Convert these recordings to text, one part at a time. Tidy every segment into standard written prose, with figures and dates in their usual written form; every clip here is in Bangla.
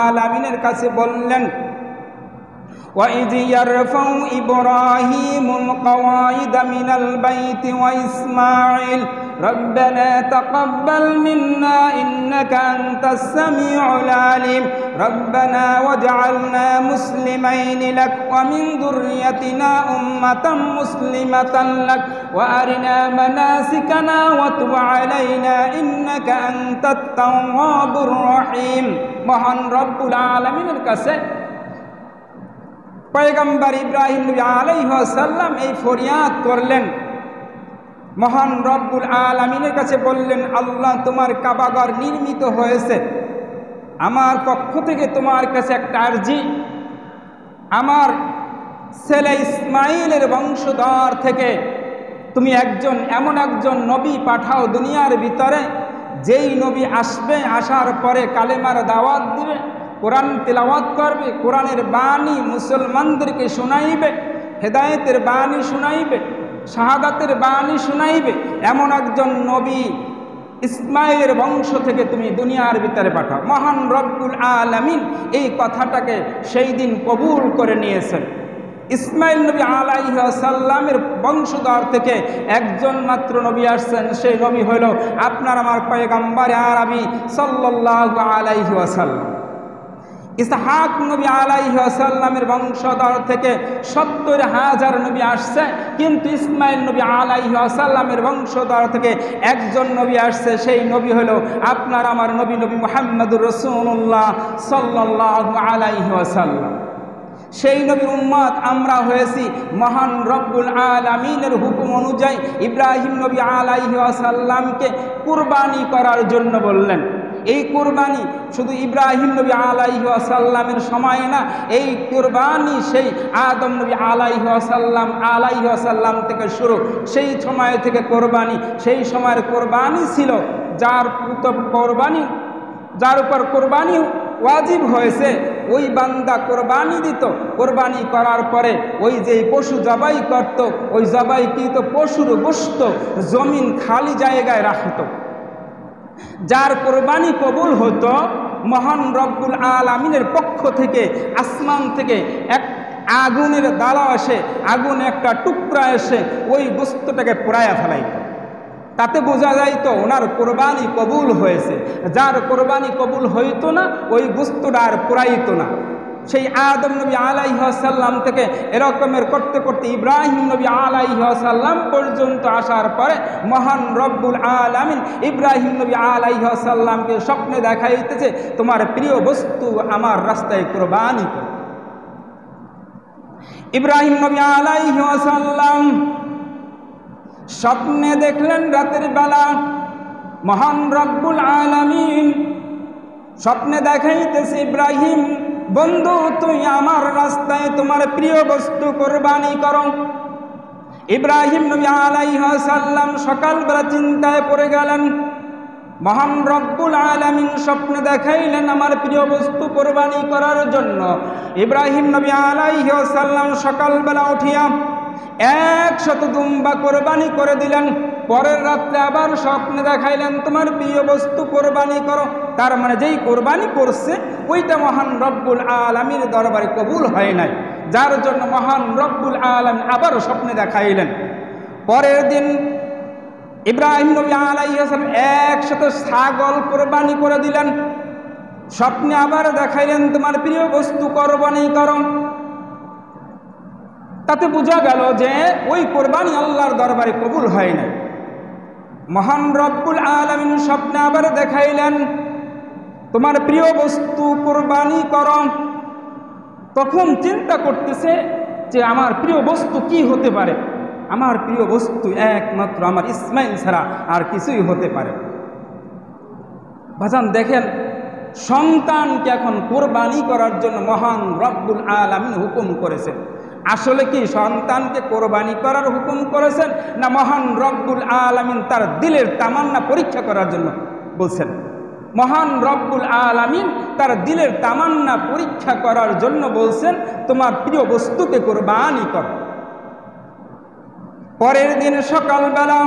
আলামিনের কাছে বললেন, وَإِذْ يَرْفَعُ إِبْرَاهِيمُ الْقَوَاعِدَ مِنَ الْبَيْتِ وَإِسْمَاعِيلُ رَبَّنَا تَقَبَّلْ مِنَّا إِنَّكَ أَنْتَ السَّمِيعُ الْعَلِيمُ رَبَّنَا وَاجْعَلْنَا مُسْلِمَيْنِ لَكَ وَمِنْ ذُرِّيَّتِنَا أُمَّةً مُسْلِمَةً لَكَ وَأَرِنَا مَنَاسِكَنَا وَتُبْ عَلَيْنَا إِنَّكَ أَنْتَ التَّوَّابُ الرَّحِيمُ। মহান রব্বুল আলামিনের কাছে পয়গম্বর ইব্রাহিম নবী আলাইহিস সালাম এই ফরিয়াদ করলেন। মহান রব্বুল আলামিনের কাছে বললেন, আল্লাহ, তোমার কাবাঘর নির্মিত হয়েছে, আমার পক্ষ থেকে তোমার কাছে একটা আরজি, আমার ছেলে ইসমাইলের বংশধর থেকে তুমি এমন একজন নবী পাঠাও দুনিয়ার ভিতরে, যেই নবী আসবে, আসার পরে কালেমার দাওয়াত দিবে, কোরআন তিলাওয়াত করবে, কোরআনের বাণী মুসলমানদেরকে শোনাইবে, হেদায়েতের বাণী শোনাইবে, শাহাদাতের বাণী শোনাইবে, এমন একজন নবী ইসমাইলের বংশ থেকে তুমি দুনিয়ার ভিতরে পাঠাও। মহান রব্বুল আলামিন এই কথাটাকে সেই দিন কবুল করে নিয়েছেন। ইসমাইল নবী আলাইহিস সালামের বংশধর থেকে একজন মাত্র নবী আসছেন, সেই নবী হইল আপনার আমার পয়গম্বর আরবি সাল্লাল্লাহু আলাইহি ওয়াসাল্লাম। ইসহাক নবী আলাইহিস সালামের বংশধর থেকে ৭০,০০০ নবী আসছে, কিন্তু ইসমাইল নবী আলাইহিস সালামের বংশধর থেকে একজন নবী আসছে, সেই নবী হলো আপনার আমার নবী মুহাম্মদুর রাসূলুল্লাহ সাল্লাল্লাহু আলাইহি ওয়াসাল্লাম। সেই নবীর উম্মত আমরা হয়েছি। মহান রব্বুল আলামিনের হুকুম অনুযায়ী ইব্রাহিম নবী আলাইহিস সালামকে কুরবানি করার জন্য বললেন। এই কুরবানি শুধু ইব্রাহিম নবী আলাইহিস সালামের সময় না, এই কুরবানি সেই আদম নবী আলাইহিস সালাম থেকে শুরু। সেই সময় থেকে কোরবানি, সেই সময়ের কোরবানি ছিল যার উপর কোরবানি ওয়াজিব হয়েছে, ওই বান্দা কোরবানি দিত। কোরবানি করার পরে ওই যে পশু জবাই করত, ওই জবাইকৃত পশুর গোশত জমিন খালি জায়গায় রাখত। যার কোরবানি কবুল হতো, মহান রব্বুল আলামিনের পক্ষ থেকে আসমান থেকে এক আগুনের দালা এসে, আগুন একটা টুকরা এসে ওই গোশতটাকে পোড়ায়া ফেলাইত। তাতে বোঝা যাইত ওনার কোরবানি কবুল হয়েছে। যার কোরবানি কবুল হইতো না, ওই গোশতটা আর পোড়াইত না। সেই আদম নবী আলাইহিস সালাম থেকে এরকমের করতে করতে ইব্রাহিম নবী আলাইহিস সালাম পর্যন্ত আসার পরে মহান রব্বুল আলামিন ইব্রাহিম নবী আলাইহিস সালামকে স্বপ্নে দেখাইতেছে, তোমার প্রিয় বস্তু আমার রাস্তায় কোরবানি করো। ইব্রাহিম নবী আলাইহিস সালাম স্বপ্নে দেখলেন রাতের বেলা মহান রব্বুল আলামিন স্বপ্নে দেখাইতেছে, ইব্রাহিম বন্ধু, তুই আমার রাস্তায় তোমার প্রিয় বস্তু কোরবানি করো। ইব্রাহিম নবী আলাইহিস সালাম সকালবেলা চিন্তায় পড়ে গেলেন। মহান রব্বুল আলামিন স্বপ্নে দেখাইলেন আমার প্রিয় বস্তু কোরবানি করার জন্য। ইব্রাহিম নবী আলাইহিস সালাম সকালবেলা উঠিয়া 100 দুম্বা কোরবানি করে দিলেন। পরের রাত্রে আবার স্বপ্নে দেখাইলেন তোমার প্রিয় বস্তু কোরবানি করো। তার মানে যেই কোরবানি করছে ওইটা মহান রব্বুল আলামিনের দরবারে কবুল হয় নাই, যার জন্য মহান রব্বুল আলামিন আবার স্বপ্নে দেখাইলেন। পরের দিন ইব্রাহিম নবী আলাইহিস সালাম 100 ছাগল কোরবানি করে দিলেন। স্বপ্নে আবার দেখাইলেন তোমার প্রিয় বস্তু কোরবানি করো। তাতে বোঝা গেল যে ওই কোরবানি আল্লাহর দরবারে কবুল হয় না। মহান রব্বুল আলামিন স্বপ্নে আবার দেখাইলেন তোমার প্রিয় বস্তু কোরবানি করো। তখন চিন্তা করতেছে যে আমার প্রিয় বস্তু কি হতে পারে? আমার প্রিয় বস্তু একমাত্র আমার ইসমাইল ছাড়া আর কিছুই হতে পারে। ভাজান দেখেন, সন্তানকে এখন কোরবানি করার জন্য মহান রব্বুল আলামিন হুকুম করেছেন। আসলে কি সন্তানকে কোরবানি করার হুকুম করেছেন, না মহান রব্বুল আলামিন তার দিলের তামান্না পরীক্ষা করার জন্য বলছেন? মহান রব্বুল আলামিন তার দিলের তামান্না পরীক্ষা করার জন্য বলছেন তোমার প্রিয় বস্তুকে কোরবানি কর। পরের দিন সকালবেলা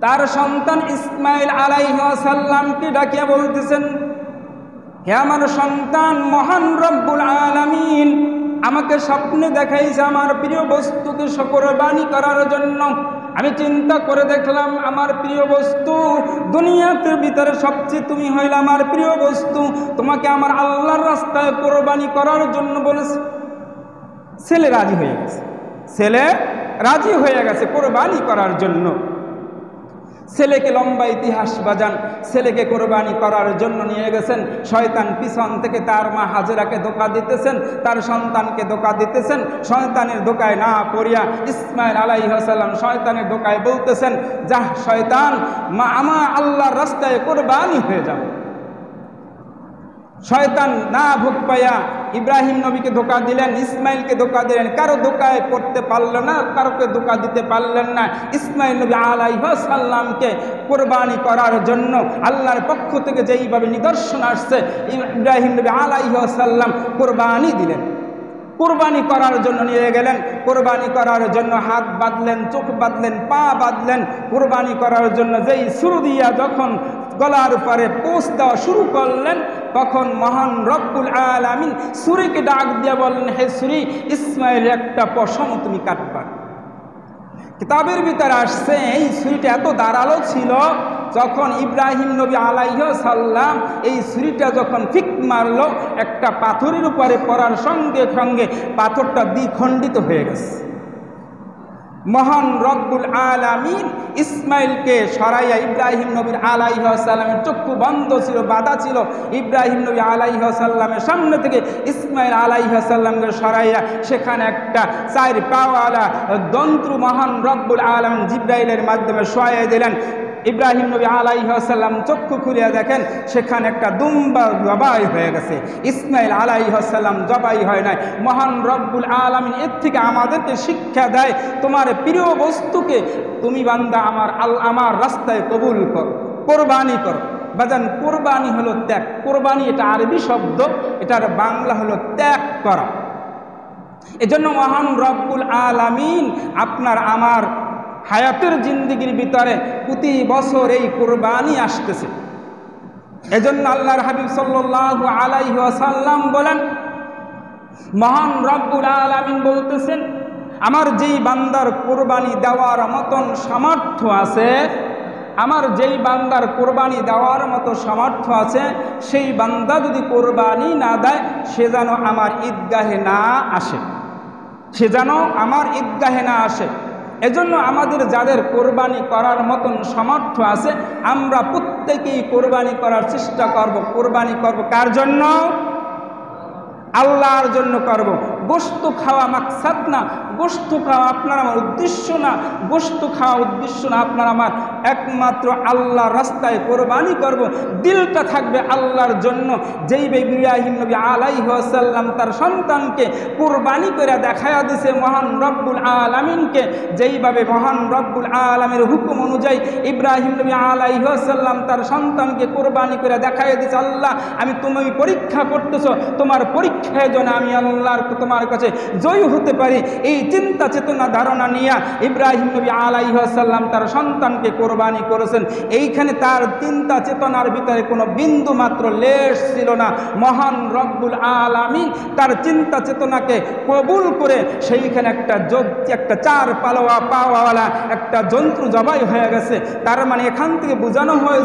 তার সন্তান ইসমাইল আলাইহিস সালামকে ডাকিয়া বলতেছেন, হে আমার সন্তান, মহান রব্বুল আলামিন আমাকে স্বপ্নে দেখাইছে আমার প্রিয় বস্তুকে কোরবানি করার জন্য। আমি চিন্তা করে দেখলাম আমার প্রিয় বস্তু দুনিয়াতে ভিতরে সবচেয়ে তুমি হইলে আমার প্রিয় বস্তু, তোমাকে আমার আল্লাহর রাস্তায় কোরবানি করার জন্য বলেছে। ছেলে রাজি হয়ে গেছে, ছেলে রাজি হয়ে গেছে কোরবানি করার জন্য। ছেলেকে লম্বা ইতিহাস বাজান, ছেলেকে কোরবানি করার জন্য নিয়ে গেছেন। শয়তান পিছন থেকে তার মা হাজেরাকে ধোঁকা দিতেছেন, তার সন্তানকে ধোঁকা দিতেছেন। শয়তানের ধোঁকায় না পড়িয়া ইসমাইল আলাইহিস সালাম শয়তানের ধোঁকায় বলতেছেন, যা শয়তান, মা আমার আল্লাহর রাস্তায় কোরবানি হয়ে যাও। শয়তান না ভোগ পাইয়া ইব্রাহিম নবীকে ধোঁকা দিলেন, ইসমাইলকে ধোঁকা দিলেন, কারো ধোঁকায় পড়তে পারল না, কারোকে ধোঁকা দিতে পারলেন না। ইসমাইল নবী আলাইহিস সালামকে কোরবানি করার জন্য আল্লাহর পক্ষ থেকে যেইভাবে নিদর্শন আসছে, ইব্রাহিম নবী আলাইহিস সালাম কোরবানি দিলেন। কোরবানি করার জন্য নিয়ে গেলেন, কোরবানি করার জন্য হাত বাঁধলেন, চোখ বাঁধলেন, পা বাঁধলেন। কোরবানি করার জন্য যেই শুরু দিয়া যখন গলার উপরে পোষ দেওয়া শুরু করলেন, তখন মহান রব্বুল আলামিন ছুরিকে ডাক দিয়ে বললেন, হে ছুরি, ইসমাইল একটা পশম তুমি কাটবা। কিতাবের ভিতরে আসছে এই ছুরিটা এত ধারালো ছিল, যখন ইব্রাহিম নবী আলাইহিস সালাম এই ছুরিটা যখন ফিক মারল, একটা পাথরের উপরে পড়ার সঙ্গে সঙ্গে পাথরটা দ্বিখণ্ডিত হয়ে গেছে। মহান রব্বুল আলামিন ইসমাইলকে সরাইয়া, ইব্রাহিম নবীর আলাইহিস সালামের চক্ষু বন্ধ ছিল, বাধা ছিল, ইব্রাহিম নবী আলাইহিস সালামের সামনে থেকে ইসমাইল আলাইহিস সালামকে সরাইয়া সেখানে একটা 4 পাওয়ালা দন্ত্র মহান রব্বুল আলামিন জিব্রাইলের মাধ্যমে শোয়াইয়া দিলেন। ইব্রাহিম নবী আলাইহিস সালাম চক্ষু খুলিয়া দেখেন সেখানে একটা দুম্বা জবাই হয়ে গেছে। ইসমাইল আলাইহিস সালাম জবাই হয় নাই। মহান রব্বুল আলামিন এর থেকে আমাদেরকে শিক্ষা দেয়, তোমার প্রিয় বস্তুকে তুমি বান্দা আমার রাস্তায় কবুল কর, কোরবানি কর। বাজান, কোরবানি হলো ত্যাগ। কোরবানি এটা আরবি শব্দ, এটার বাংলা হলো ত্যাগ করা। এজন্য মহান রব্বুল আলামিন আপনার আমার হায়াতের জিন্দেগির ভিতরে প্রতি বছর এই কোরবানি আসতেছে। এজন্য আল্লাহর হাবিব সাল্লাল্লাহু আলাইহি ওয়াসাল্লাম বলেন, মহান রব্বুল আলামিন বলতেছেন, আমার যেই বান্দার কোরবানি দেওয়ার মতন সামর্থ্য আছে, আমার যেই বান্দার কোরবানি দেওয়ার মতো সামর্থ্য আছে, সেই বান্দা যদি কোরবানি না দেয়, সে যেন আমার ঈদগাহে না আসে, সে যেন আমার ঈদগাহে না আসে। এজন্য আমাদের যাদের কোরবানি করার মতন সামর্থ্য আছে, আমরা প্রত্যেকেই কোরবানি করার চেষ্টা করব। কোরবানি করব কার জন্য? আল্লাহর জন্য করব। গোশত খাওয়া মাকসাদ না, গোশত খাওয়া আপনার আমার উদ্দেশ্য না, গোশত খাওয়া উদ্দেশ্য না, আপনার আমার একমাত্র আল্লাহর রাস্তায় কোরবানি করব। দিলটা থাকবে আল্লাহর জন্য। যেইভাবে ইব্রাহিম নবী আলাইহিস সালাম তার সন্তানকে কোরবানি করে দেখায়া দিছে মহান রব্বুল আলামিনকে, যেইভাবে মহান রব্বুল আলামিনের হুকুম অনুযায়ী ইব্রাহিম নবী আলাইহিস সালাম তার সন্তানকে কোরবানি করে দেখায়া দিছে, আল্লাহ আমি তুমি পরীক্ষা করতেছো, তোমার পরীক্ষায় যেন আমি আল্লাহর তোমার কাছে জয়ী হতে পারি, এই চিন্তা চেতনা ধারণা নিয়ে ইব্রাহিম নবী আলাইহিস সালাম তার সন্তানকে কোরবানি করেছেন। এইখানে তার চিন্তা চেতনার ভিতরে কোনো বিন্দু মাত্র লেশ ছিল না। মহান রব্বুল আলামিন তার চিন্তা চেতনাকে কবুল করে সেইখানে একটা 4 পাওয়ালা একটা জন্তু জবাই হয়ে গেছে। তার মানে এখান থেকে বোঝানো হয়েছে